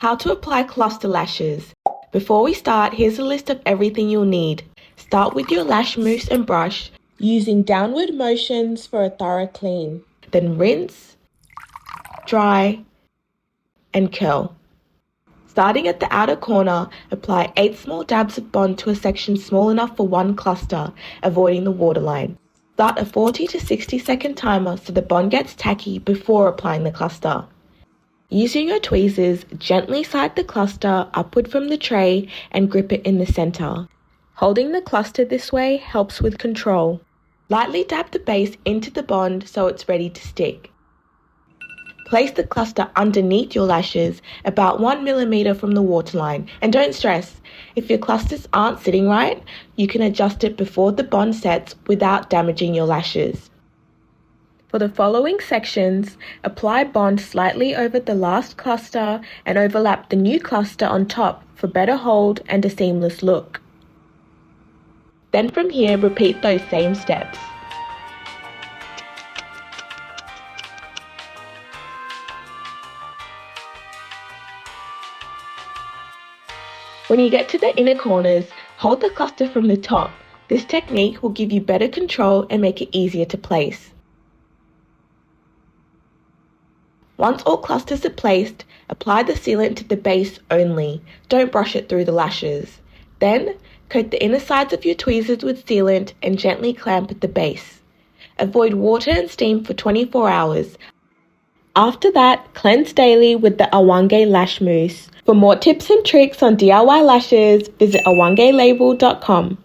How to apply cluster lashes. Before we start, here's a list of everything you'll need. Start with your lash mousse and brush, using downward motions for a thorough clean. Then rinse, dry, and curl. Starting at the outer corner, apply 8 small dabs of bond to a section small enough for one cluster, avoiding the waterline. Start a 40 to 60 second timer so the bond gets tacky before applying the cluster. Using your tweezers, gently slide the cluster upward from the tray and grip it in the center. Holding the cluster this way helps with control. Lightly dab the base into the bond so it's ready to stick. Place the cluster underneath your lashes, about 1 millimeter from the waterline, and don't stress. If your clusters aren't sitting right, you can adjust it before the bond sets without damaging your lashes. For the following sections, apply bond slightly over the last cluster and overlap the new cluster on top for better hold and a seamless look. Then from here, repeat those same steps. When you get to the inner corners, hold the cluster from the top. This technique will give you better control and make it easier to place. Once all clusters are placed, apply the sealant to the base only. Don't brush it through the lashes. Then, coat the inner sides of your tweezers with sealant and gently clamp at the base. Avoid water and steam for 24 hours. After that, cleanse daily with the Awange Lash Mousse. For more tips and tricks on DIY lashes, visit awangelabel.com.